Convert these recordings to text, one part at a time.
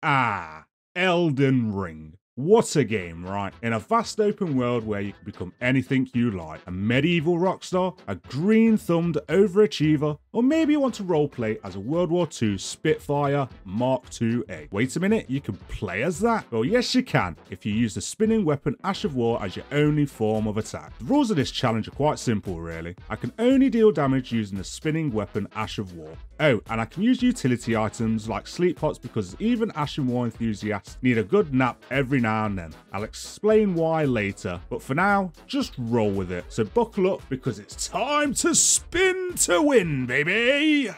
Ah, Elden Ring. What a game, right? In a vast open world where you can become anything you like. A medieval rockstar, a green-thumbed overachiever, or maybe you want to roleplay as a World War II Spitfire Mark IIA. Wait a minute, you can play as that? Well, yes you can, if you use the spinning weapon Ash of War as your only form of attack. The rules of this challenge are quite simple, really. I can only deal damage using the spinning weapon Ash of War. Oh, and I can use utility items like sleep pots because even Ash and War enthusiasts need a good nap every now and then. I'll explain why later, but for now, just roll with it. So buckle up because it's time to spin to win, baby!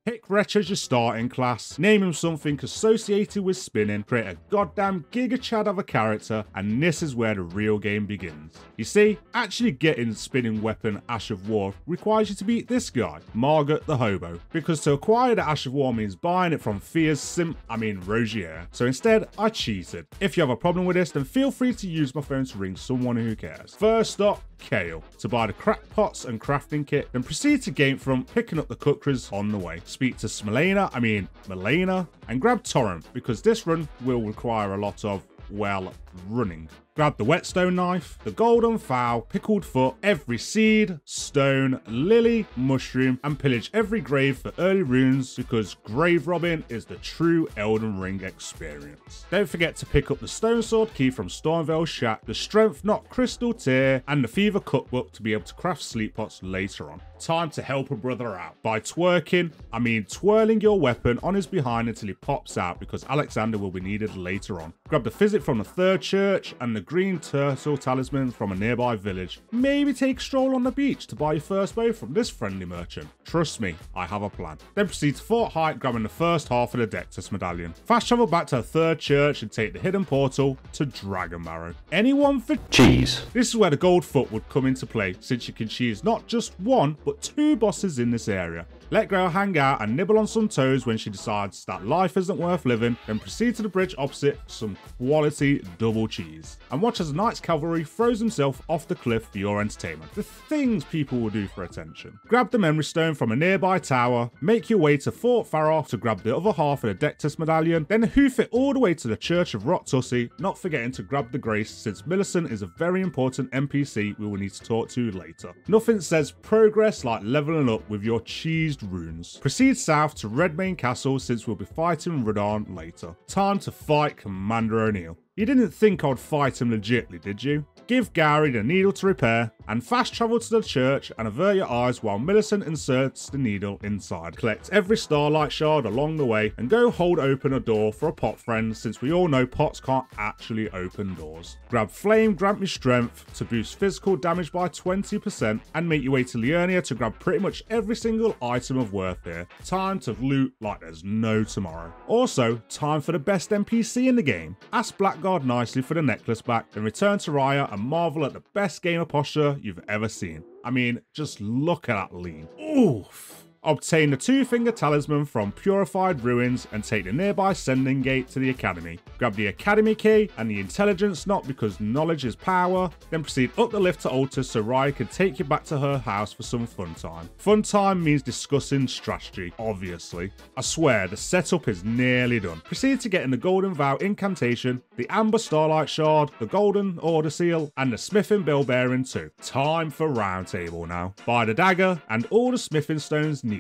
Pick Wretch as your starting class, name him something associated with spinning, create a goddamn giga chad of a character, and this is where the real game begins. You see, actually getting the spinning weapon Ash of War requires you to beat this guy, Margot the Hobo, because to acquire the Ash of War means buying it from Fia's Rogier. So instead, I cheated. If you have a problem with this, then feel free to use my phone to ring someone who cares. First up, Kale, to buy the crack pots and crafting kit, then proceed to game from picking up the cookeries on the way. Speak to Melena, and grab Torrent, because this run will require a lot of, well, running. Grab the whetstone knife, the golden fowl, pickled foot, every seed, stone, lily, mushroom, and pillage every grave for early runes because grave robbing is the true Elden Ring experience. Don't forget to pick up the stone sword key from Stormveil Shack, the strength not crystal tear, and the fever cookbook to be able to craft sleep pots later on. Time to help a brother out by twirling your weapon on his behind until he pops out because Alexander will be needed later on. Grab the physic from the third church and the green turtle talisman from a nearby village. Maybe take a stroll on the beach to buy your first bow from this friendly merchant. Trust me, I have a plan. Then proceed to Fort Height, grabbing the first half of the Dectus medallion. Fast travel back to the third church and take the hidden portal to Dragonbarrow. Anyone for cheese? This is where the gold foot would come into play, since you can cheese not just one, but 2 bosses in this area. Let Grail hang out and nibble on some toes when she decides that life isn't worth living, then proceed to the bridge opposite for some quality double cheese. And watch as the Knight's Cavalry throws himself off the cliff for your entertainment. The things people will do for attention. Grab the memory stone from a nearby tower, make your way to Fort Faroth to grab the other half of the Dectus medallion, then hoof it all the way to the Church of Rot Tussie, not forgetting to grab the Grace since Millicent is a very important NPC we will need to talk to later. Nothing says progress like leveling up with your cheesed runes. Proceed south to Redmane Castle since we'll be fighting Radahn later. Time to fight Commander O'Neill. You didn't think I'd fight him legitly, did you? Give Gary the needle to repair, and fast travel to the church and avert your eyes while Millicent inserts the needle inside. Collect every starlight shard along the way, and go hold open a door for a pot friend since we all know pots can't actually open doors. Grab Flame Grant Me Strength to boost physical damage by 20%, and make your way to Liurnia to grab pretty much every single item of worth here. Time to loot like there's no tomorrow. Also, time for the best NPC in the game. Ask Blackguard nicely for the necklace back, then return to Raya and marvel at the best gamer posture you've ever seen. I mean, just look at that lean. Oof. Obtain the 2-finger talisman from Purified Ruins and take the nearby sending gate to the academy. Grab the academy key and the intelligence knot because knowledge is power. Then proceed up the lift to Altus so Raya can take you back to her house for some fun time. Fun time means discussing strategy, obviously. I swear the setup is nearly done. Proceed to get in the Golden Vow incantation, the Amber Starlight Shard, the Golden Order Seal, and the Smithing Bell Bearing too. Time for Roundtable now. Buy the dagger and all the smithing stones needed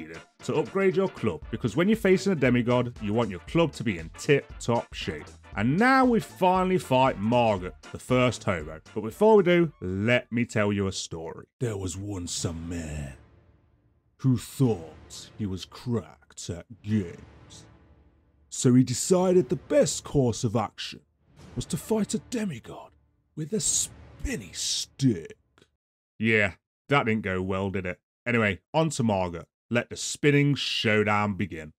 to upgrade your club, because when you're facing a demigod, you want your club to be in tip-top shape. And now we finally fight Margot, the first hobo. But before we do, let me tell you a story. There was once a man who thought he was cracked at games. So he decided the best course of action was to fight a demigod with a spinny stick. Yeah, that didn't go well, did it? Anyway, on to Margot. Let the spinning showdown begin.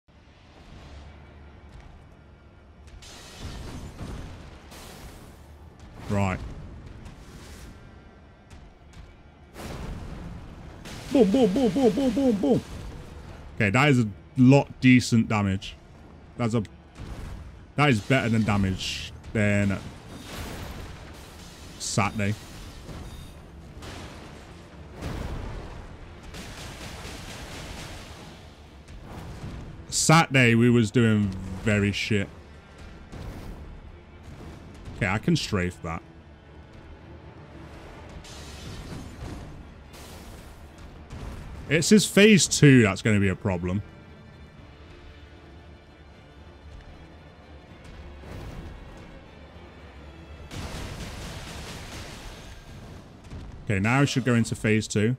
Right. Boom, boom, boom, boom, boom, boom, boom. Okay, that is a lot decent damage. That is better than damage than Saturday. Saturday, we was doing very shit. Okay, I can strafe that. It's his phase 2 that's going to be a problem. Okay, now I should go into phase 2.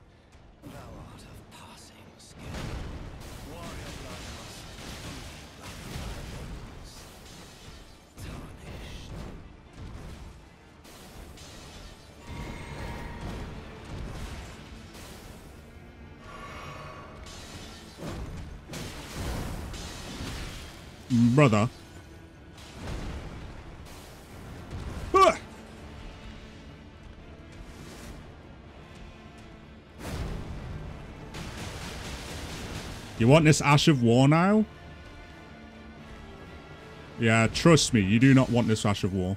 Brother. Ah! You want this Ash of War now? Yeah, trust me, you do not want this Ash of War.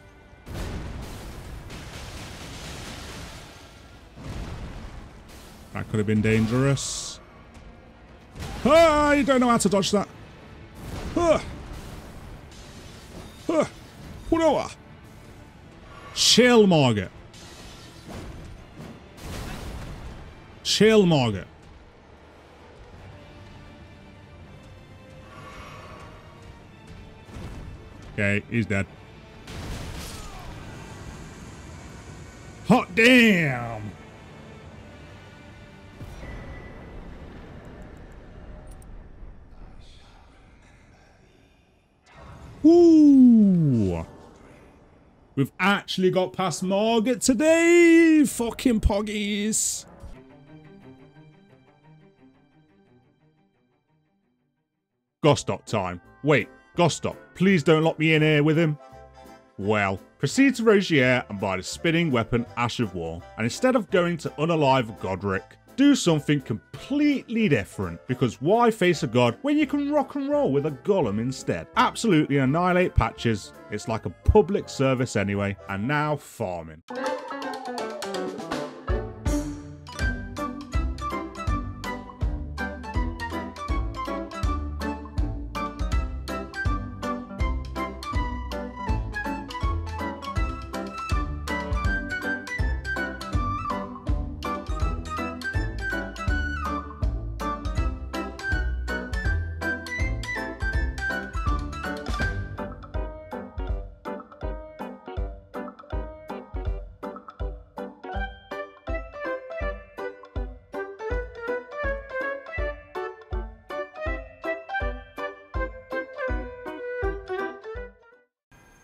That could have been dangerous. Ah, you don't know how to dodge that. Ah! Chill, Margaret. Chill, Margaret. Okay, he's dead. Hot damn! Ooh. We've actually got past Margaret today. Fucking poggies. Godrick time. Wait, Godrick, please don't lock me in here with him. Well, proceed to Rogier and buy the spinning weapon Ash of War. And instead of going to unalive Godrick, do something completely different, because why face a god when you can rock and roll with a golem instead? Absolutely annihilate patches, it's like a public service anyway, and now farming.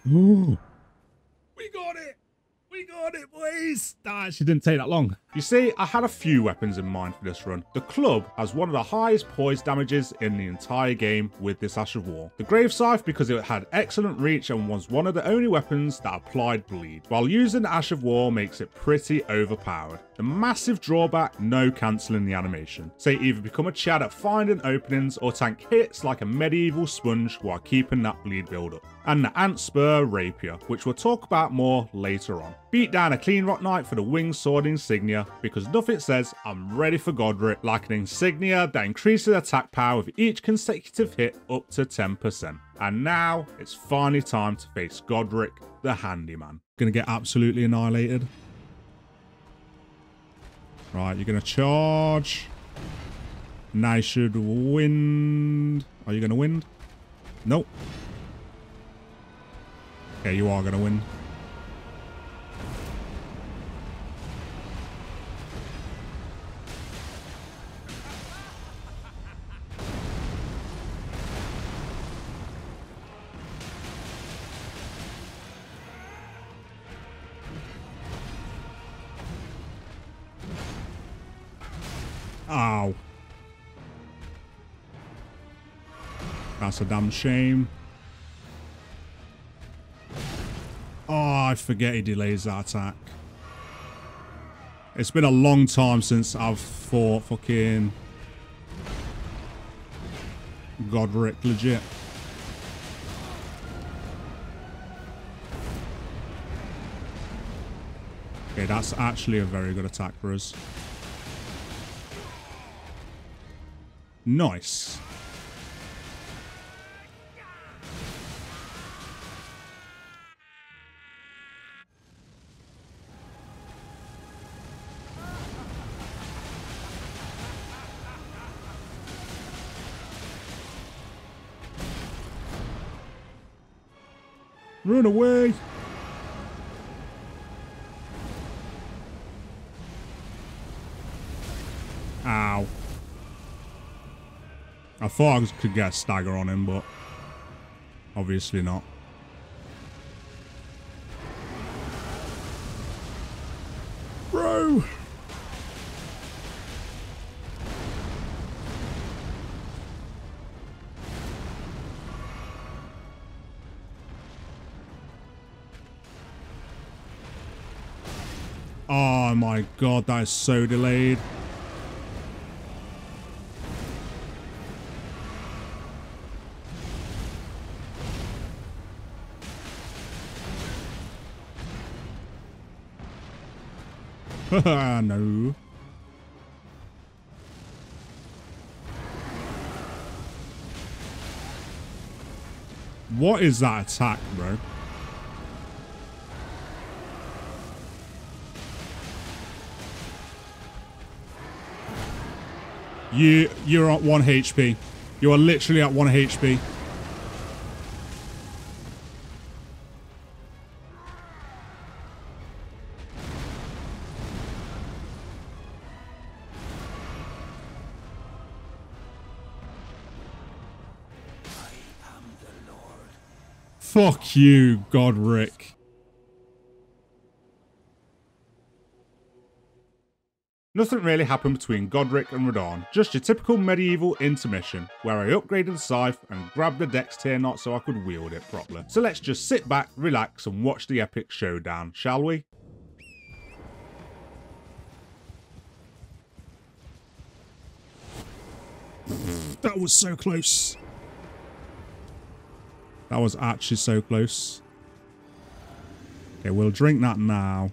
Ooh. We got it! We got it, boys! That actually didn't take that long. You see, I had a few weapons in mind for this run. The club has one of the highest poise damages in the entire game with this Ash of War. The Grave Scythe because it had excellent reach and was one of the only weapons that applied bleed, while using the Ash of War makes it pretty overpowered. The massive drawback, no cancelling the animation. So you either become a Chad at finding openings or tank hits like a medieval sponge while keeping that bleed build up. And the Ant Spur Rapier, which we'll talk about more later on. Beat down a Clean Rock Knight for the Winged Sword Insignia, because nothing says I'm ready for Godrick like an insignia that increases attack power with each consecutive hit up to 10%. And now it's finally time to face Godrick, the Handyman. Gonna get absolutely annihilated. Right, you're gonna charge. Now you should wind. Are you gonna wind? Nope. Okay, you are gonna win. Ow. That's a damn shame. Oh, I forget he delays that attack. It's been a long time since I've fought fucking Godrick legit. Okay, that's actually a very good attack for us. Nice. Run away. Ow. I thought I could get a stagger on him, but obviously not. Bro. Oh my god, that is so delayed. No. What is that attack, bro? You're at 1 HP. You are literally at 1 HP. Fuck you, Godrick. Nothing really happened between Godrick and Radahn, just your typical medieval intermission, where I upgraded the scythe and grabbed the dex tier knot so I could wield it properly. So let's just sit back, relax and watch the epic showdown, shall we? That was so close. That was actually so close. Okay, we'll drink that now.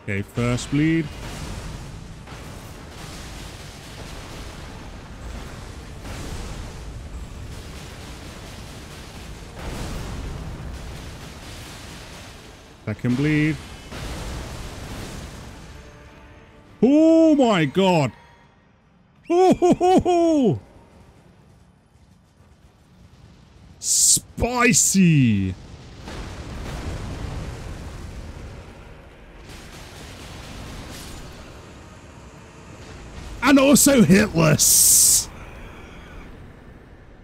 Okay, first bleed. Second bleed. Oh my god. Oh, ho, ho, ho. Spicy. And also hitless.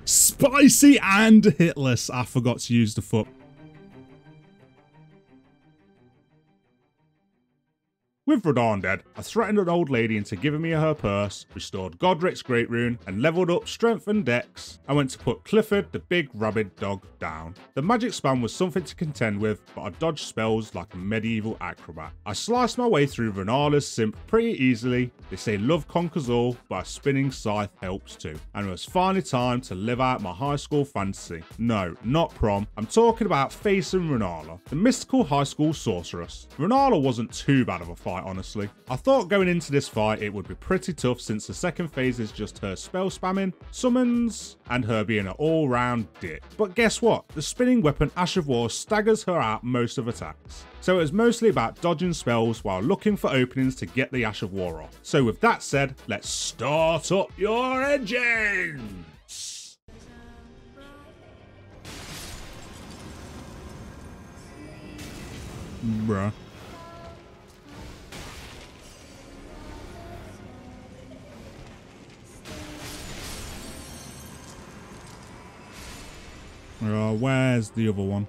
Spicy and hitless. I forgot to use the foot. With Radahn dead, I threatened an old lady into giving me her purse, restored Godrick's Great Rune, and leveled up strength and dex. I went to put Clifford, the big rabid dog, down. The magic spam was something to contend with, but I dodged spells like a medieval acrobat. I sliced my way through Rennala's simp pretty easily. They say love conquers all, but a spinning scythe helps too. And it was finally time to live out my high school fantasy. No, not prom. I'm talking about facing Rennala, the mystical high school sorceress. Rennala wasn't too bad of a fight, honestly. I thought going into this fight it would be pretty tough since the second phase is just her spell spamming, summons, and her being an all-round dick. But guess what? The spinning weapon Ash of War staggers her out most of attacks. So it was mostly about dodging spells while looking for openings to get the Ash of War off. So with that said, let's start up your engines! Bruh. Where's the other one?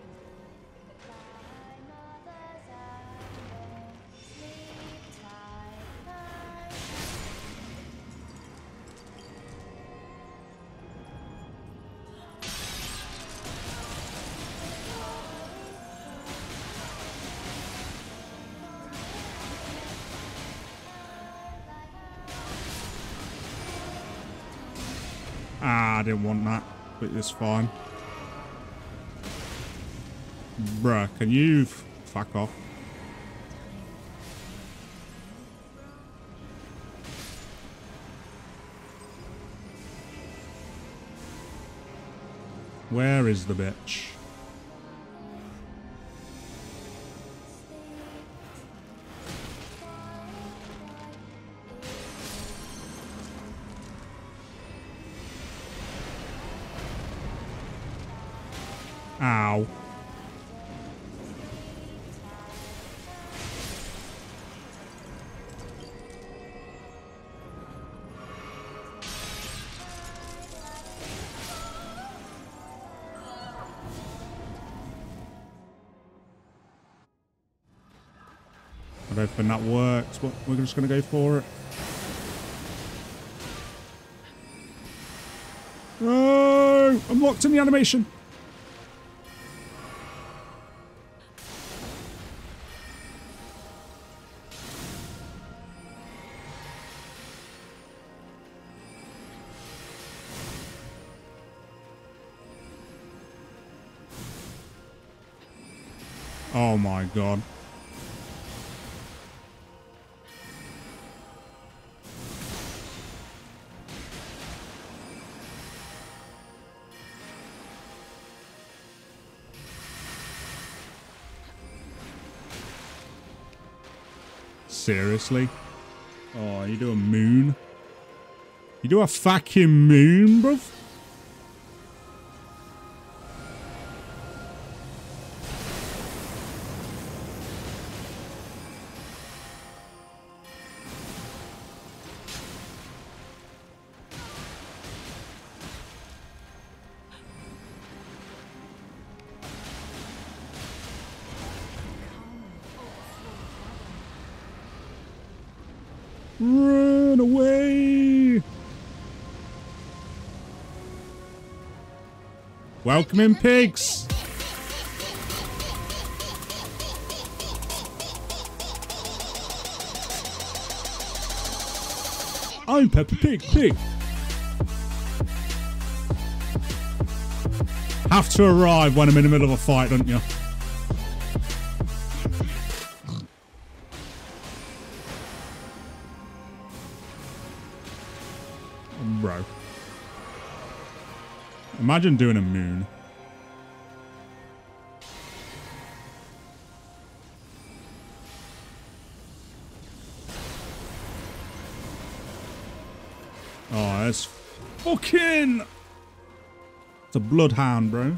Ah, I didn't want that, but it's fine. Bruh, can you fuck off? Where is the bitch? Ow. I don't think that works, but we're just going to go for it. Oh, I'm locked in the animation. Oh my god. Seriously? Oh, you do a moon? You do a fucking moon, bruv? Run away! Welcome in, pigs! I'm Peppa Pig. Have to arrive when I'm in the middle of a fight, don't you? Bro. Imagine doing a moon. Oh, that's fucking... It's a bloodhound, bro.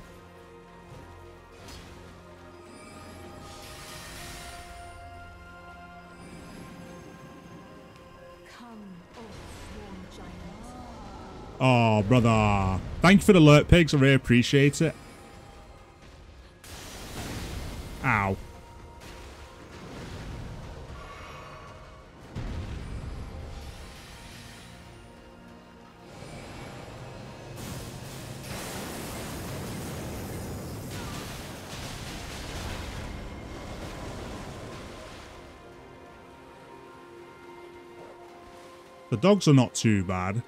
Oh, brother. Thank you for the alert, pigs. I really appreciate it. Ow. The dogs are not too bad.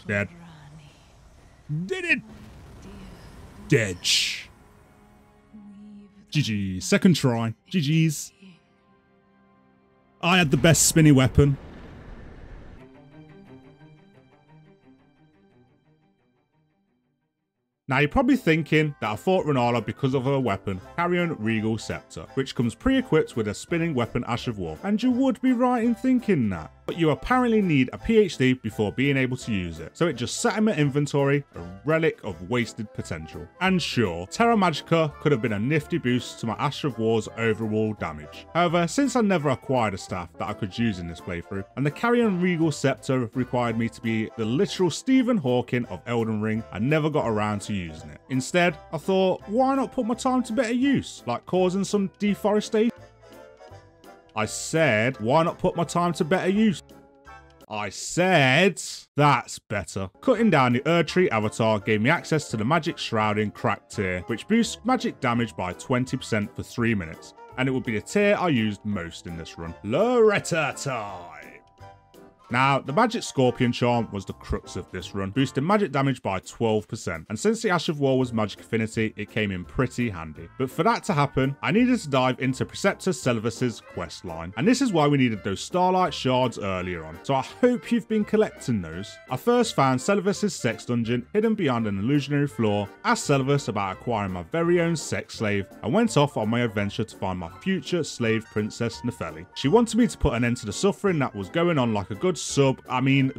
Dead. Did it! Dead. GG. Second try. GG's. I had the best spinny weapon. Now you're probably thinking that I fought Rennala because of her weapon, Carrion Regal Scepter, which comes pre-equipped with a spinning weapon Ash of War, and you would be right in thinking that. But you apparently need a PhD before being able to use it, so it just sat in my inventory, a relic of wasted potential. And sure, Terra Magica could have been a nifty boost to my Ash of War's overall damage. However, since I never acquired a staff that I could use in this playthrough, and the Carrion Regal Scepter required me to be the literal Stephen Hawking of Elden Ring, I never got around to using it. Instead, I thought, why not put my time to better use, like causing some deforestation? I said, why not put my time to better use? I said, that's better. Cutting down the Erdtree avatar gave me access to the magic shrouding cracked tier, which boosts magic damage by 20% for 3 minutes. And it will be the tier I used most in this run. Loretta time. Now, the magic scorpion charm was the crux of this run, boosting magic damage by 12%, and since the Ash of War was magic affinity, it came in pretty handy. But for that to happen, I needed to dive into Preceptor Seluvis's questline, and this is why we needed those Starlight Shards earlier on, so I hope you've been collecting those. I first found Seluvis's sex dungeon hidden beyond an illusionary floor, asked Seluvis about acquiring my very own sex slave, and went off on my adventure to find my future slave princess Nepheli. She wanted me to put an end to the suffering that was going on like a good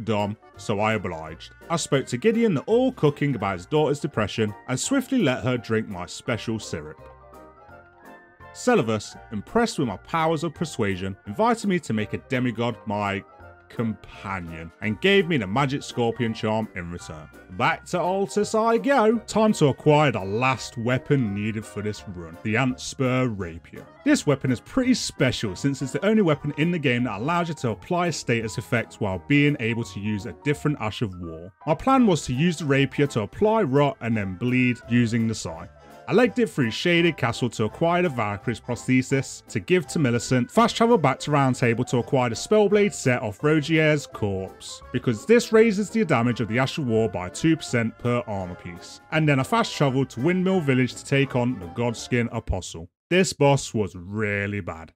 dom, so I obliged. I spoke to Gideon the all cooking about his daughter's depression and swiftly let her drink my special syrup. Seluvis, impressed with my powers of persuasion, invited me to make a demigod my companion and gave me the magic scorpion charm in return. Back to Altus I go. Time to acquire the last weapon needed for this run, the Antspur Rapier. This weapon is pretty special since it's the only weapon in the game that allows you to apply a status effect while being able to use a different Ash of War. My plan was to use the rapier to apply rot and then bleed using the Sai. I legged it through Shaded Castle to acquire the Valkyrie's prosthesis to give to Millicent, fast travel back to Round Table to acquire the Spellblade set off Rogier's corpse, because this raises the damage of the Ash of War by 2% per armor piece. And then I fast travelled to Windmill Village to take on the Godskin Apostle. This boss was really bad.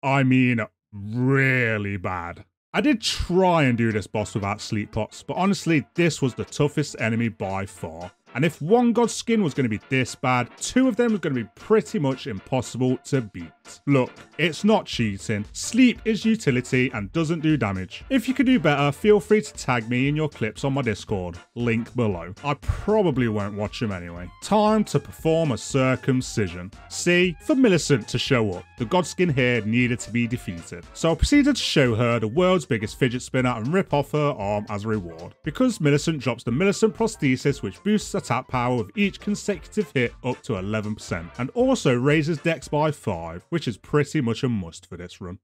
I mean, really bad. I did try and do this boss without sleep pots, but honestly, this was the toughest enemy by far. And if one Godskin was going to be this bad, 2 of them was going to be pretty much impossible to beat. Look, it's not cheating. Sleep is utility and doesn't do damage. If you could do better, feel free to tag me in your clips on my Discord, link below. I probably won't watch them anyway. Time to perform a circumcision. See, for Millicent to show up, the Godskin here needed to be defeated. So I proceeded to show her the world's biggest fidget spinner and rip off her arm as a reward. Because Millicent drops the Millicent prosthesis, which boosts attack power with each consecutive hit up to 11%, and also raises dex by 5, which is pretty much a must for this run.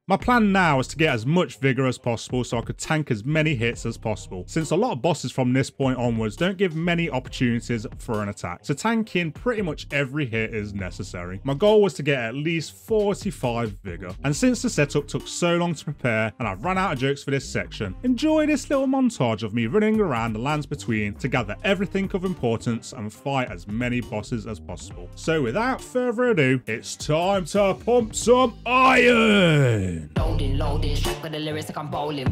My plan now is to get as much vigor as possible so I could tank as many hits as possible, since a lot of bosses from this point onwards don't give many opportunities for an attack, so tanking pretty much every hit is necessary. My goal was to get at least 45 vigor, and since the setup took so long to prepare and I've run out of jokes for this section, enjoy this little montage of me running around the lands between to gather everything of importance and fight as many bosses as possible. So without further ado, it's time to pump some iron! Loading, strike with the lyrics like I'm bowling.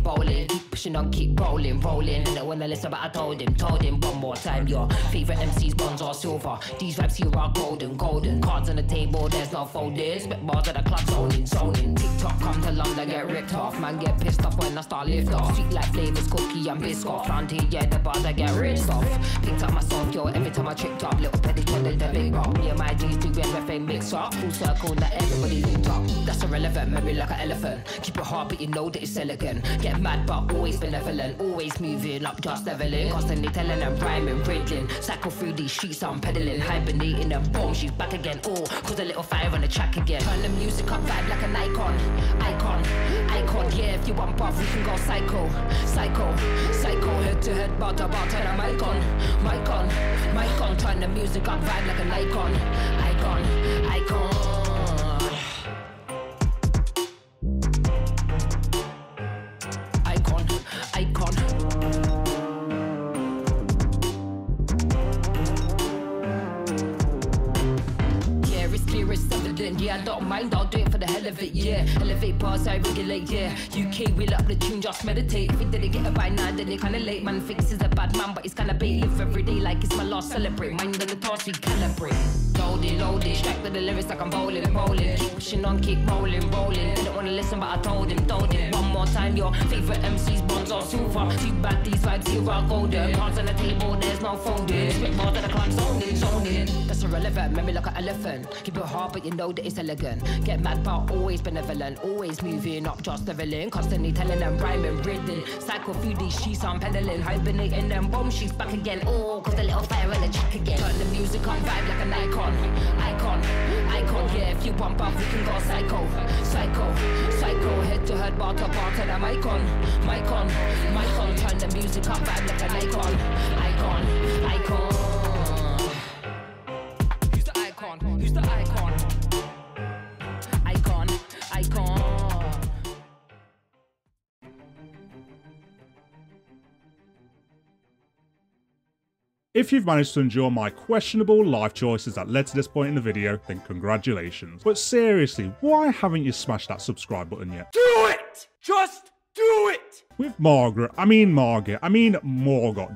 Keep pushing on, keep rolling. And I wanna listen, but I told him one more time. Your favorite MCs, bronze or silver. These raps here are golden. Cards on the table, there's no folding. Spit bars at the club, zoning. TikTok come to London, get ripped off. Man, get pissed off when I start lift off. Sweet like flavors, cookie and biscuit. Round here, yeah, the bars I get ripped off. Picked up my song, yo, every time I tripped up. Little petty credit, the big rock. Yeah, my G's do everything mix up. Full circle, that everybody linked up. That's irrelevant, maybe like an elephant. Keep it hard, but you know that it's elegant. Get mad, but always benevolent. Always moving up, just leveling. Constantly telling and rhyming, riddling. Cycle through these streets, I'm pedaling. Hibernating and boom, she's back again. Oh, cause a little fire on the track again. Turn the music up, vibe like an icon. Yeah, if you want buff, we can go psycho. Head to head, bar to bar, turn the mic on. Turn the music up, vibe like an icon. Yeah, I don't mind, I'll do it for the hell of it, yeah. Elevate bars, I regulate, yeah. UK, wheel up the tune, just meditate. If it didn't get it by now, then you're kinda late. Man thinks he's a bad man, but he's kinda bait. Live every day like it's my last, celebrate. Mind on the task, we calibrate. Loaded, strike with the lyrics like I'm bowling. Keep pushing on, keep rolling. Didn't wanna listen, but I told him. One more time, Your favorite MC's bonds are silver. Too bad these vibes here are golden. Cards on the table, there's no folding. Spit more than a clock, zoning. That's irrelevant, make me like an elephant. Keep it hard, but you know that it's elegant. Get mad, but always benevolent. Always moving up, just leveling. Constantly telling them, rhyming, breathing. Cycle through these streets, I'm pedaling. Hibernating them bombs, she's back again. Oh, cause the little fire in the check again. Turn the music on, vibe like an icon. Yeah, if you bump up, we can go psycho. Head to head, bar to bar, and I'm icon. Turn the music up, vibe like an icon. Who's the icon? Icon. If you've managed to endure my questionable life choices that led to this point in the video, then congratulations. But seriously, why haven't you smashed that subscribe button yet? Do it! Just do it! With Morgot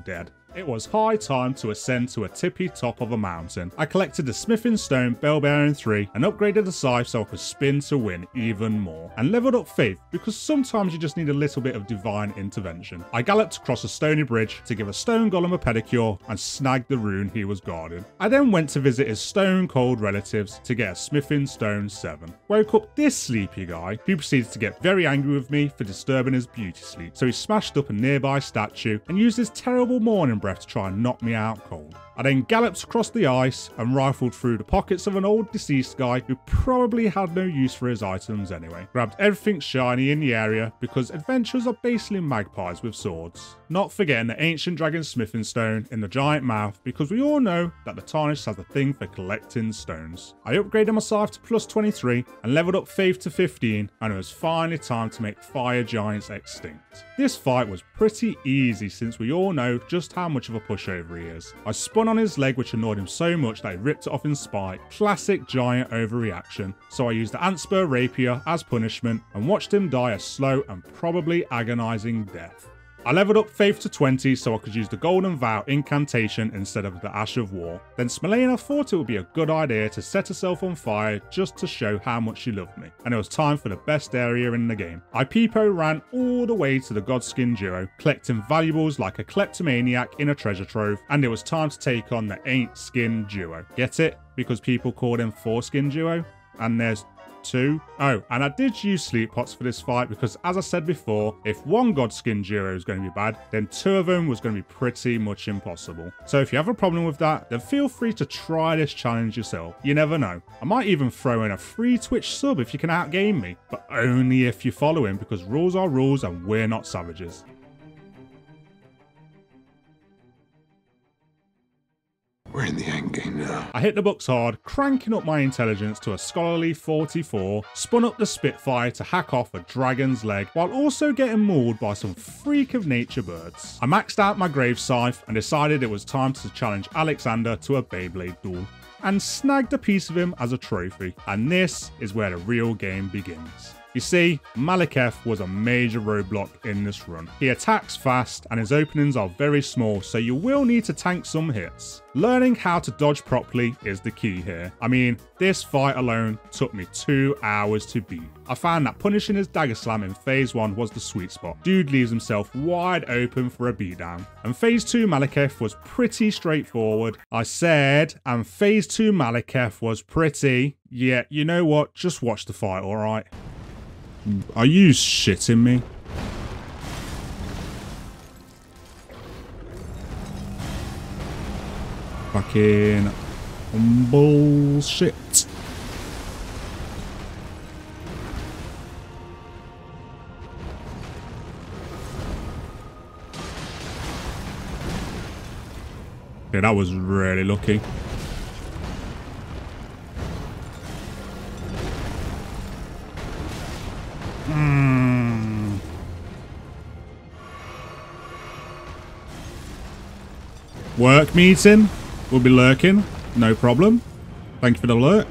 dead, it was high time to ascend to a tippy top of a mountain. I collected the smithing stone bell bearing 3 and upgraded the scythe so I could spin to win even more. And leveled up faith because sometimes you just need a little bit of divine intervention. I galloped across a stony bridge to give a stone golem a pedicure and snagged the rune he was guarding. I then went to visit his stone cold relatives to get a smithing stone 7. Woke up this sleepy guy who proceeded to get very angry with me for disturbing his beauty sleep. So he smashed up a nearby statue and used his terrible morning breath to try and knock me out cold. I then galloped across the ice and rifled through the pockets of an old deceased guy who probably had no use for his items anyway. Grabbed everything shiny in the area because adventurers are basically magpies with swords. Not forgetting the ancient dragon smithing stone in the giant mouth because we all know that the Tarnished has a thing for collecting stones. I upgraded my scythe to plus 23 and leveled up faith to 15 and it was finally time to make fire giants extinct. This fight was pretty easy since we all know just how much of a pushover he is. I spun on his leg which annoyed him so much that he ripped it off in spite. Classic giant overreaction. So I used the Antspur rapier as punishment and watched him die a slow and probably agonizing death. I leveled up faith to 20 so I could use the golden vow incantation instead of the ash of war. Then Smelena thought it would be a good idea to set herself on fire just to show how much she loved me. And it was time for the best area in the game. I PeepoRun all the way to the Godskin duo, collecting valuables like a kleptomaniac in a treasure trove, and it was time to take on the Ain't Skin duo. Get it? Because people call them Foreskin duo? And there's 2. Oh, and I did use sleep pots for this fight because, as I said before, if one Godskin duo is going to be bad, then 2 of them was going to be pretty much impossible. So if you have a problem with that, then feel free to try this challenge yourself. You never know. I might even throw in a free Twitch sub if you can outgame me, but only if you follow him because rules are rules and we're not savages. We're in the end game now. I hit the books hard, cranking up my intelligence to a scholarly 44, spun up the Spitfire to hack off a dragon's leg, while also getting mauled by some freak of nature birds. I maxed out my grave scythe and decided it was time to challenge Alexander to a Beyblade duel, and snagged a piece of him as a trophy. And this is where the real game begins. You see, Malekith was a major roadblock in this run. He attacks fast and his openings are very small, so you will need to tank some hits. Learning how to dodge properly is the key here. I mean, this fight alone took me 2 hours to beat. I found that punishing his dagger slam in phase 1 was the sweet spot. Dude leaves himself wide open for a beatdown. And phase 2 Malekith was pretty straightforward. I said, and phase 2 Malekith was pretty. Yeah, you know what? Just watch the fight, alright? Are you shitting me? Fucking bullshit. Okay, that was really lucky. Work meeting. We'll be lurking. No problem. Thank you for the alert.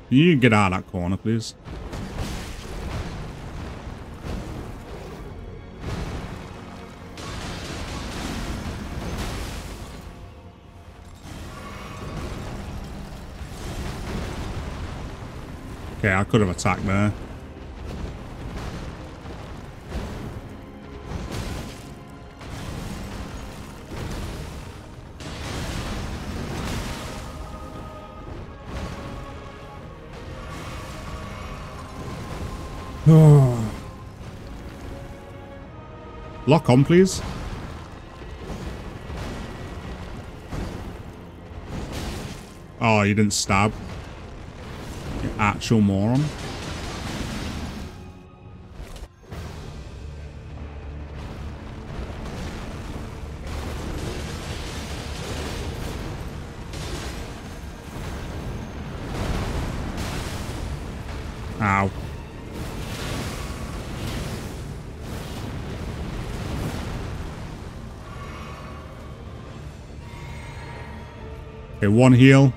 You get out of that corner, please. Okay, I could have attacked there. Lock on, please. Oh, you didn't stab. You actual moron. Ow. Okay, one heal.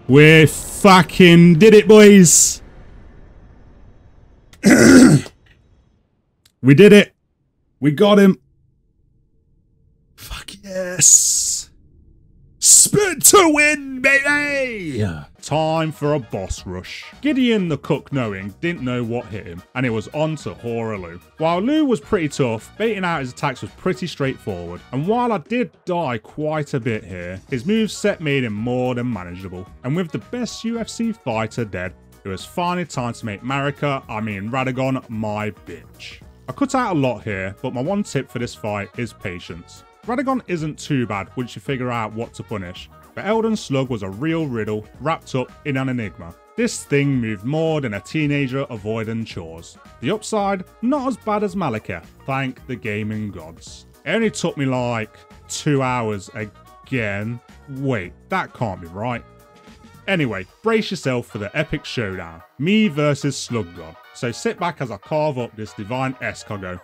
We fucking did it, boys. We did it. We got him. Fuck yes. Spin to win, baby. Time for a boss rush. Gideon the cook knowing didn't know what hit him, and it was on to Horror Lou. While Lou was pretty tough, baiting out his attacks was pretty straightforward, and while I did die quite a bit here, his moveset made him more than manageable. And with the best UFC fighter dead, it was finally time to make Radahn my bitch. I cut out a lot here, but my one tip for this fight is patience. Radahn isn't too bad once you figure out what to punish, but Elden's slug was a real riddle wrapped up in an enigma. This thing moved more than a teenager avoiding chores. The upside, not as bad as Malekith, thank the gaming gods. It only took me like 2 hours again. Wait, that can't be right. Anyway, brace yourself for the epic showdown. Me versus Slug God. So sit back as I carve up this divine escargot.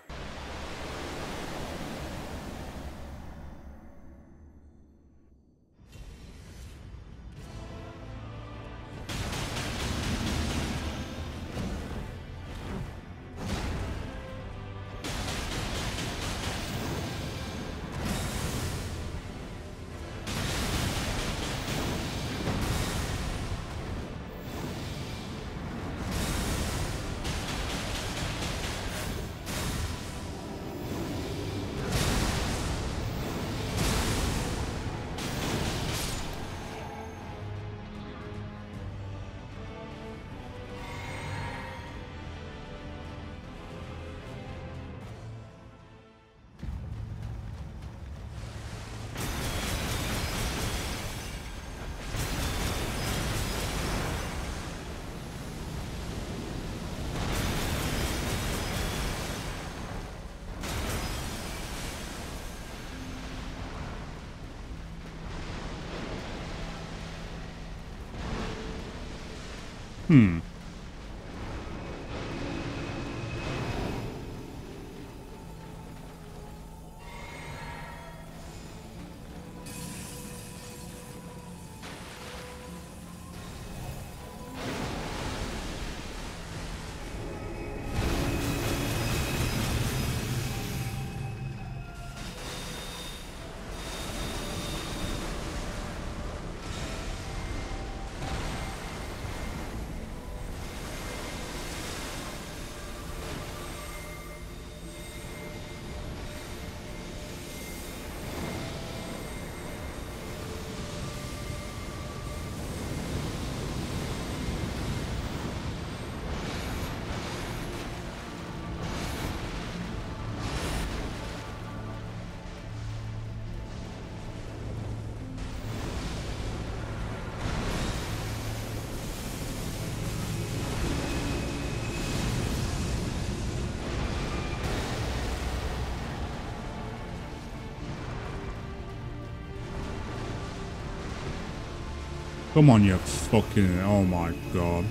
Come on, you fucking... Oh my god.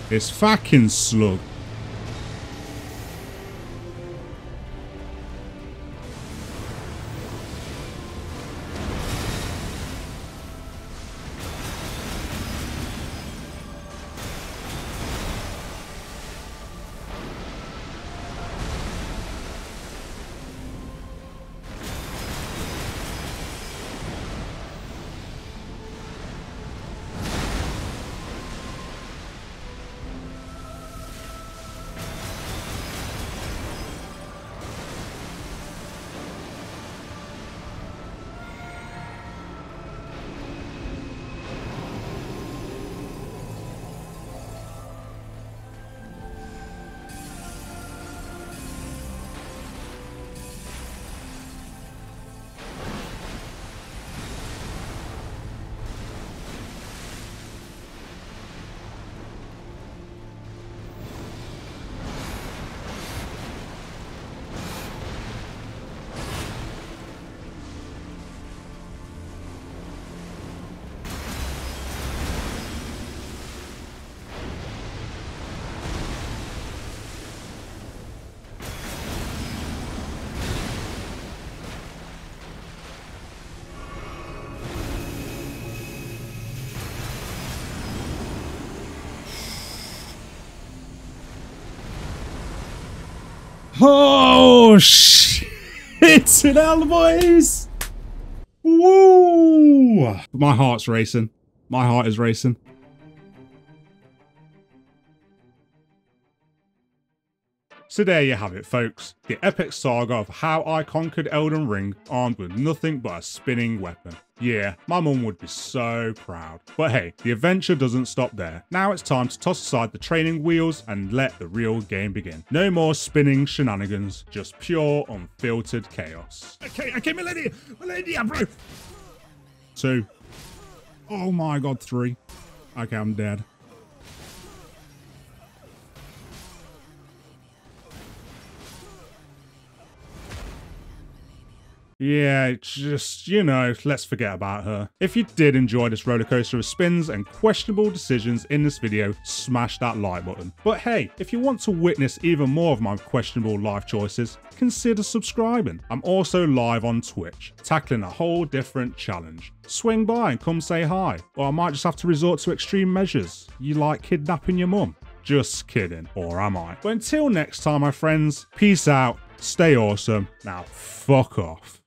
This fucking slug. Oh, shit. It's in hell, boys. Woo. My heart's racing. My heart is racing. So there you have it, folks. The epic saga of how I conquered Elden Ring armed with nothing but a spinning weapon. Yeah, my mum would be so proud. But hey, the adventure doesn't stop there. Now it's time to toss aside the training wheels and let the real game begin. No more spinning shenanigans, just pure, unfiltered chaos. Okay, Millennia, bro! 2. Oh my god, 3. Okay, I'm dead. Yeah, just, you know, let's forget about her. If you did enjoy this rollercoaster of spins and questionable decisions in this video, smash that like button. But hey, if you want to witness even more of my questionable life choices, consider subscribing. I'm also live on Twitch, tackling a whole different challenge. Swing by and come say hi, or I might just have to resort to extreme measures. You like kidnapping your mum? Just kidding, or am I? But until next time, my friends, peace out, stay awesome, now fuck off.